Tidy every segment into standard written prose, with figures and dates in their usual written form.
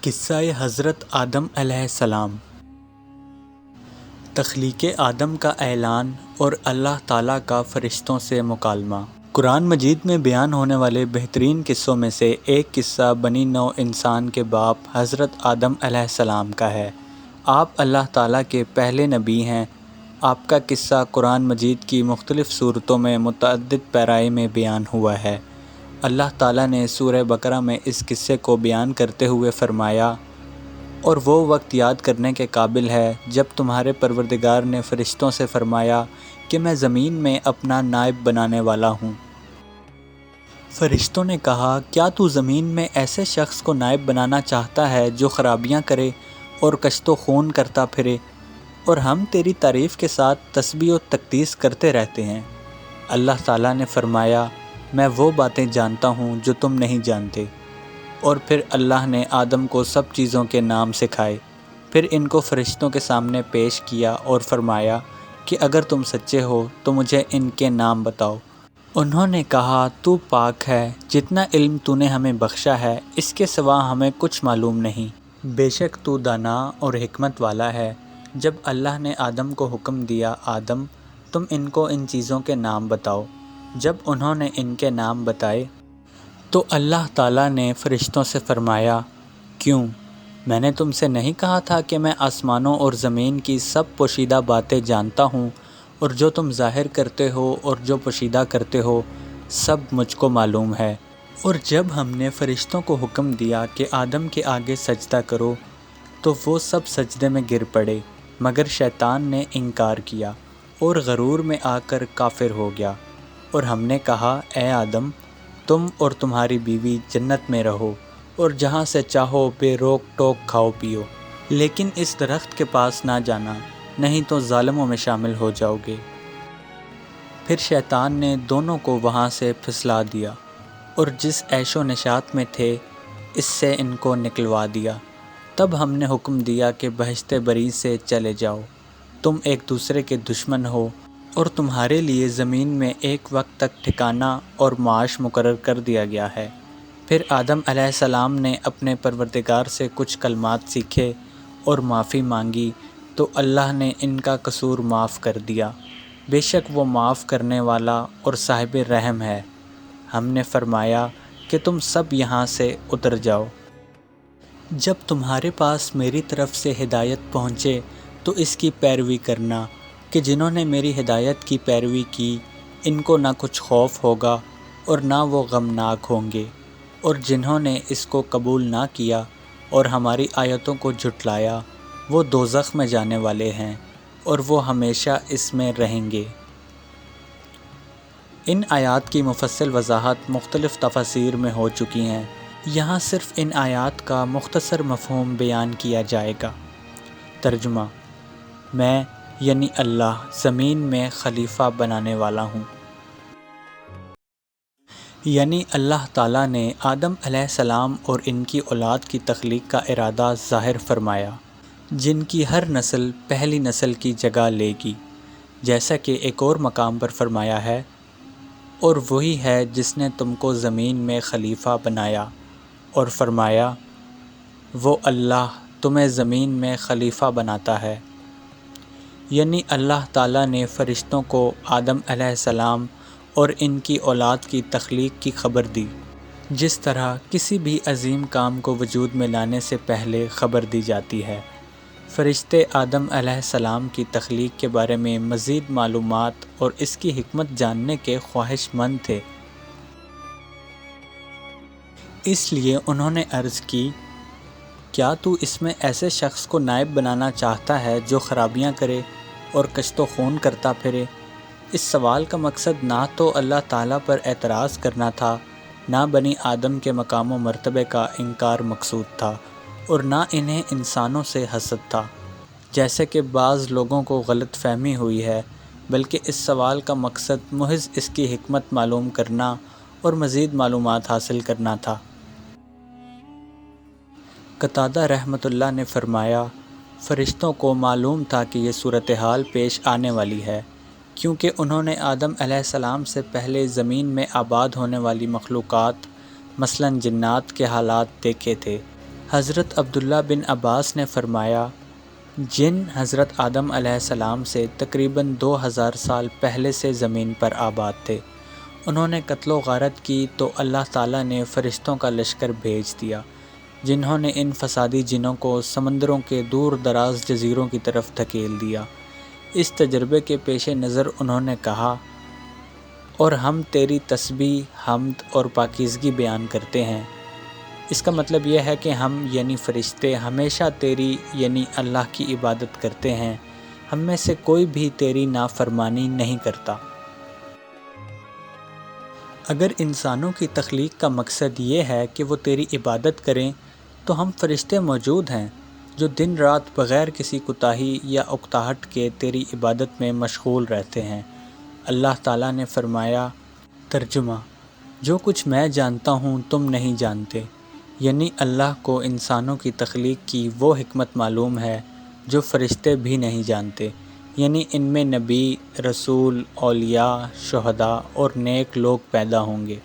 قصہ حضرت آدم علیہ السلام۔ تخلیق آدم کا اعلان اور اللہ تعالیٰ کا فرشتوں سے مکالمہ۔ قرآن مجید میں بیان ہونے والے بہترین قصوں میں سے ایک قصہ بنی نوع انسان کے باپ حضرت آدم علیہ السلام کا ہے۔ آپ اللہ تعالیٰ کے پہلے نبی ہیں۔ آپ کا قصہ قرآن مجید کی مختلف صورتوں میں متعدد پیرائے میں بیان ہوا ہے۔ اللہ تعالیٰ نے سورہ بقرہ میں اس قصے کو بیان کرتے ہوئے فرمایا، اور وہ وقت یاد کرنے کے قابل ہے جب تمہارے پروردگار نے فرشتوں سے فرمایا کہ میں زمین میں اپنا نائب بنانے والا ہوں۔ فرشتوں نے کہا، کیا تو زمین میں ایسے شخص کو نائب بنانا چاہتا ہے جو خرابیاں کرے اور کشت و خون کرتا پھرے، اور ہم تیری تعریف کے ساتھ تسبیح و تقدیس کرتے رہتے ہیں؟ اللہ تعالیٰ نے فرمایا، میں وہ باتیں جانتا ہوں جو تم نہیں جانتے۔ اور پھر اللہ نے آدم کو سب چیزوں کے نام سکھائے، پھر ان کو فرشتوں کے سامنے پیش کیا اور فرمایا کہ اگر تم سچے ہو تو مجھے ان کے نام بتاؤ۔ انہوں نے کہا، تو پاک ہے، جتنا علم تو نے ہمیں بخشا ہے اس کے سوا ہمیں کچھ معلوم نہیں، بے شک تو دانا اور حکمت والا ہے۔ جب اللہ نے آدم کو حکم دیا، آدم تم ان کو ان چیزوں کے نام بتاؤ۔ جب انہوں نے ان کے نام بتائے تو اللہ تعالیٰ نے فرشتوں سے فرمایا، کیوں؟ میں نے تم سے نہیں کہا تھا کہ میں آسمانوں اور زمین کی سب پوشیدہ باتیں جانتا ہوں، اور جو تم ظاہر کرتے ہو اور جو پوشیدہ کرتے ہو سب مجھ کو معلوم ہے۔ اور جب ہم نے فرشتوں کو حکم دیا کہ آدم کے آگے سجدہ کرو تو وہ سب سجدے میں گر پڑے، مگر شیطان نے انکار کیا اور غرور میں آ کر کافر ہو گیا۔ اور ہم نے کہا، اے آدم تم اور تمہاری بیوی جنت میں رہو اور جہاں سے چاہو بے روک ٹوک کھاؤ پیو، لیکن اس درخت کے پاس نہ جانا، نہیں تو ظالموں میں شامل ہو جاؤ گے۔ پھر شیطان نے دونوں کو وہاں سے پھسلا دیا اور جس عیش و نشاط میں تھے اس سے ان کو نکلوا دیا۔ تب ہم نے حکم دیا کہ بہشت بری سے چلے جاؤ، تم ایک دوسرے کے دشمن ہو، اور تمہارے لیے زمین میں ایک وقت تک ٹھکانہ اور معاش مقرر کر دیا گیا ہے۔ پھر آدم علیہ السلام نے اپنے پروردگار سے کچھ کلمات سیکھے اور معافی مانگی تو اللہ نے ان کا قصور معاف کر دیا، بے شک وہ معاف کرنے والا اور صاحب رحم ہے۔ ہم نے فرمایا کہ تم سب یہاں سے اتر جاؤ۔ جب تمہارے پاس میری طرف سے ہدایت پہنچے تو اس کی پیروی کرنا کہ جنہوں نے میری ہدایت کی پیروی کی ان کو نہ کچھ خوف ہوگا اور نہ وہ غمناک ہوں گے، اور جنہوں نے اس کو قبول نہ کیا اور ہماری آیتوں کو جھٹلایا وہ دوزخ میں جانے والے ہیں اور وہ ہمیشہ اس میں رہیں گے۔ ان آیات کی مفصل وضاحت مختلف تفاسیر میں ہو چکی ہیں، یہاں صرف ان آیات کا مختصر مفہوم بیان کیا جائے گا۔ ترجمہ: میں یعنی اللہ زمین میں خلیفہ بنانے والا ہوں۔ یعنی اللہ تعالیٰ نے آدم علیہ السلام اور ان کی اولاد کی تخلیق کا ارادہ ظاہر فرمایا، جن کی ہر نسل پہلی نسل کی جگہ لے گی، جیسا کہ ایک اور مقام پر فرمایا ہے، اور وہی ہے جس نے تم کو زمین میں خلیفہ بنایا، اور فرمایا وہ اللہ تمہیں زمین میں خلیفہ بناتا ہے۔ یعنی اللہ تعالیٰ نے فرشتوں کو آدم علیہ السلام اور ان کی اولاد کی تخلیق کی خبر دی، جس طرح کسی بھی عظیم کام کو وجود میں لانے سے پہلے خبر دی جاتی ہے۔ فرشتے آدم علیہ السلام کی تخلیق کے بارے میں مزید معلومات اور اس کی حکمت جاننے کے خواہش مند تھے، اس لیے انہوں نے عرض کی، کیا تو اس میں ایسے شخص کو نائب بنانا چاہتا ہے جو خرابیاں کرے اور کشت و خون کرتا پھرے؟ اس سوال کا مقصد نہ تو اللہ تعالیٰ پر اعتراض کرنا تھا، نہ بنی آدم کے مقام و مرتبے کا انکار مقصود تھا، اور نہ انہیں انسانوں سے حسد تھا، جیسے کہ بعض لوگوں کو غلط فہمی ہوئی ہے، بلکہ اس سوال کا مقصد محض اس کی حکمت معلوم کرنا اور مزید معلومات حاصل کرنا تھا۔ قتادہ رحمۃ اللہ نے فرمایا، فرشتوں کو معلوم تھا کہ یہ صورتحال پیش آنے والی ہے، کیونکہ انہوں نے آدم علیہ السلام سے پہلے زمین میں آباد ہونے والی مخلوقات مثلاً جنات کے حالات دیکھے تھے، حضرت عبداللہ بن عباس نے فرمایا، جن حضرت آدم علیہ السلام سے تقریباً 2000 سال پہلے سے زمین پر آباد تھے، انہوں نے قتل و غارت کی تو اللہ تعالیٰ نے فرشتوں کا لشکر بھیج دیا، جنہوں نے ان فسادی جنوں کو سمندروں کے دور دراز جزیروں کی طرف دھکیل دیا۔ اس تجربے کے پیش نظر انہوں نے کہا، اور ہم تیری تسبیح، حمد اور پاکیزگی بیان کرتے ہیں۔ اس کا مطلب یہ ہے کہ ہم یعنی فرشتے ہمیشہ تیری یعنی اللہ کی عبادت کرتے ہیں، ہم میں سے کوئی بھی تیری نافرمانی نہیں کرتا۔ اگر انسانوں کی تخلیق کا مقصد یہ ہے کہ وہ تیری عبادت کریں تو ہم فرشتے موجود ہیں جو دن رات بغیر کسی کوتاہی یا اکتاہٹ کے تیری عبادت میں مشغول رہتے ہیں۔ اللہ تعالیٰ نے فرمایا، ترجمہ: جو کچھ میں جانتا ہوں تم نہیں جانتے، یعنی اللہ کو انسانوں کی تخلیق کی وہ حکمت معلوم ہے جو فرشتے بھی نہیں جانتے، یعنی ان میں نبی، رسول، اولیاء، شہداء اور نیک لوگ پیدا ہوں گے۔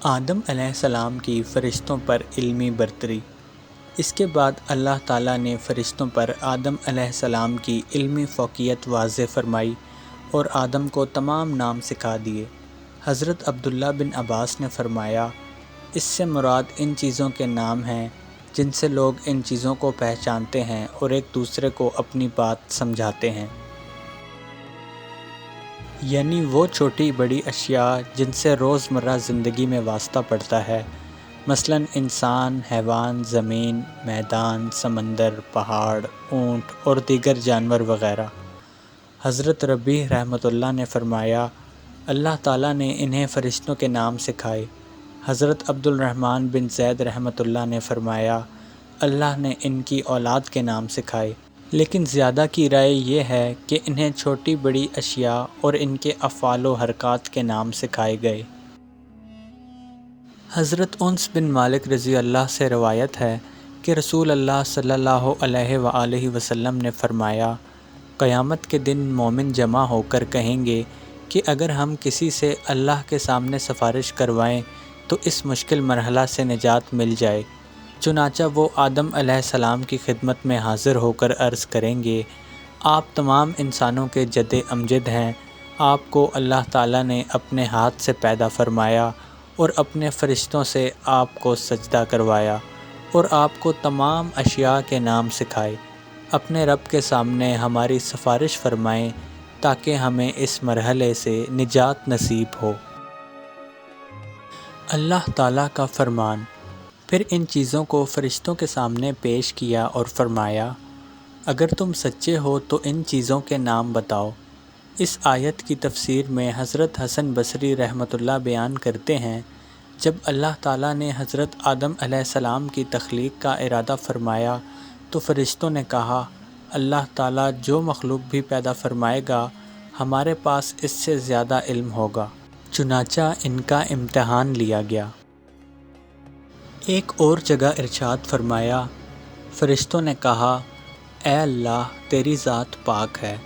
آدم علیہ السلام کی فرشتوں پر علمی برتری۔ اس کے بعد اللہ تعالیٰ نے فرشتوں پر آدم علیہ السلام کی علمی فوقیت واضح فرمائی اور آدم کو تمام نام سکھا دیے۔ حضرت عبداللہ بن عباس نے فرمایا، اس سے مراد ان چیزوں کے نام ہیں جن سے لوگ ان چیزوں کو پہچانتے ہیں اور ایک دوسرے کو اپنی بات سمجھاتے ہیں، یعنی وہ چھوٹی بڑی اشیاء جن سے روزمرہ زندگی میں واسطہ پڑتا ہے، مثلا انسان، حیوان، زمین، میدان، سمندر، پہاڑ، اونٹ اور دیگر جانور وغیرہ۔ حضرت ربیع رحمۃ اللہ نے فرمایا، اللہ تعالیٰ نے انہیں فرشتوں کے نام سکھائے۔ حضرت عبد الرحمن بن زید رحمۃ اللہ نے فرمایا، اللہ نے ان کی اولاد کے نام سکھائے، لیکن زیادہ کی رائے یہ ہے کہ انہیں چھوٹی بڑی اشیاء اور ان کے افعال و حرکات کے نام سکھائے گئے۔ حضرت انس بن مالک رضی اللہ سے روایت ہے کہ رسول اللہ صلی اللہ علیہ وآلہ وسلم نے فرمایا، قیامت کے دن مومن جمع ہو کر کہیں گے کہ اگر ہم کسی سے اللہ کے سامنے سفارش کروائیں تو اس مشکل مرحلہ سے نجات مل جائے۔ چنانچہ وہ آدم علیہ السلام کی خدمت میں حاضر ہو کر عرض کریں گے، آپ تمام انسانوں کے جد امجد ہیں، آپ کو اللہ تعالیٰ نے اپنے ہاتھ سے پیدا فرمایا اور اپنے فرشتوں سے آپ کو سجدہ کروایا اور آپ کو تمام اشیاء کے نام سکھائے، اپنے رب کے سامنے ہماری سفارش فرمائیں تاکہ ہمیں اس مرحلے سے نجات نصیب ہو۔ اللہ تعالیٰ کا فرمان۔ پھر ان چیزوں کو فرشتوں کے سامنے پیش کیا اور فرمایا، اگر تم سچے ہو تو ان چیزوں کے نام بتاؤ۔ اس آیت کی تفسیر میں حضرت حسن بصری رحمۃ اللہ بیان کرتے ہیں، جب اللہ تعالیٰ نے حضرت آدم علیہ السلام کی تخلیق کا ارادہ فرمایا تو فرشتوں نے کہا، اللہ تعالیٰ جو مخلوق بھی پیدا فرمائے گا ہمارے پاس اس سے زیادہ علم ہوگا، چنانچہ ان کا امتحان لیا گیا۔ ایک اور جگہ ارشاد فرمایا، فرشتوں نے کہا، اے اللہ تیری ذات پاک ہے،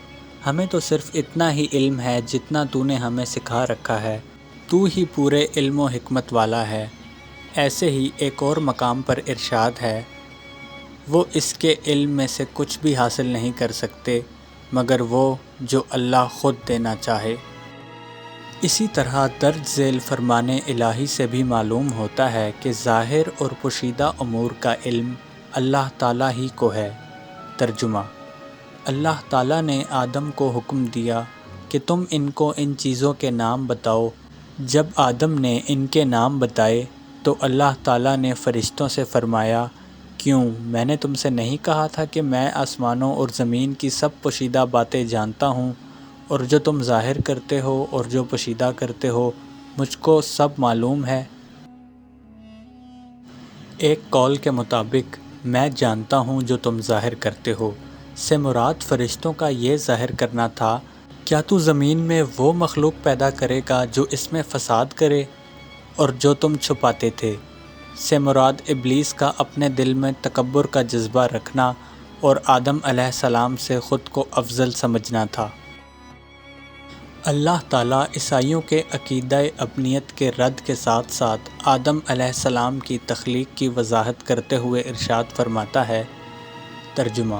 ہمیں تو صرف اتنا ہی علم ہے جتنا تو نے ہمیں سکھا رکھا ہے، تو ہی پورے علم و حکمت والا ہے۔ ایسے ہی ایک اور مقام پر ارشاد ہے، وہ اس کے علم میں سے کچھ بھی حاصل نہیں کر سکتے مگر وہ جو اللہ خود دینا چاہے۔ اسی طرح درج ذیل فرمان الہی سے بھی معلوم ہوتا ہے کہ ظاہر اور پوشیدہ امور کا علم اللہ تعالیٰ ہی کو ہے۔ ترجمہ: اللہ تعالیٰ نے آدم کو حکم دیا کہ تم ان کو ان چیزوں کے نام بتاؤ۔ جب آدم نے ان کے نام بتائے تو اللہ تعالیٰ نے فرشتوں سے فرمایا، کیوں میں نے تم سے نہیں کہا تھا کہ میں آسمانوں اور زمین کی سب پوشیدہ باتیں جانتا ہوں، اور جو تم ظاہر کرتے ہو اور جو پوشیدہ کرتے ہو مجھ کو سب معلوم ہے۔ ایک قول کے مطابق میں جانتا ہوں جو تم ظاہر کرتے ہو سے مراد فرشتوں کا یہ ظاہر کرنا تھا، کیا تو زمین میں وہ مخلوق پیدا کرے گا جو اس میں فساد کرے، اور جو تم چھپاتے تھے سے مراد ابلیس کا اپنے دل میں تکبر کا جذبہ رکھنا اور آدم علیہ السلام سے خود کو افضل سمجھنا تھا۔ اللہ تعالیٰ عیسائیوں کے عقیدہ ابنیت کے رد کے ساتھ ساتھ آدم علیہ السلام کی تخلیق کی وضاحت کرتے ہوئے ارشاد فرماتا ہے۔ ترجمہ: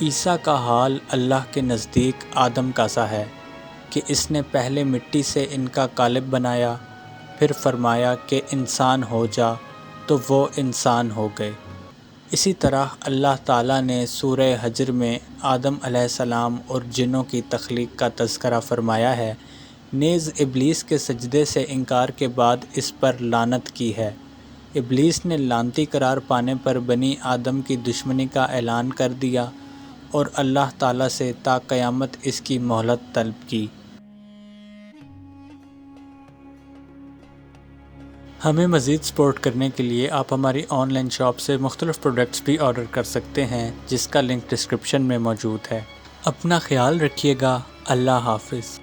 عیسیٰ کا حال اللہ کے نزدیک آدم کا سا ہے کہ اس نے پہلے مٹی سے ان کا قالب بنایا، پھر فرمایا کہ انسان ہو جا، تو وہ انسان ہو گئے۔ اسی طرح اللہ تعالیٰ نے سورہ حجر میں آدم علیہ السلام اور جنوں کی تخلیق کا تذکرہ فرمایا ہے، نیز ابلیس کے سجدے سے انکار کے بعد اس پر لعنت کی ہے۔ ابلیس نے لعنتی قرار پانے پر بنی آدم کی دشمنی کا اعلان کر دیا اور اللہ تعالیٰ سے تا قیامت اس کی مہلت طلب کی۔ ہمیں مزید سپورٹ کرنے کے لیے آپ ہماری آن لائن شاپ سے مختلف پروڈکٹس بھی آرڈر کر سکتے ہیں، جس کا لنک ڈسکرپشن میں موجود ہے۔ اپنا خیال رکھیے گا۔ اللہ حافظ۔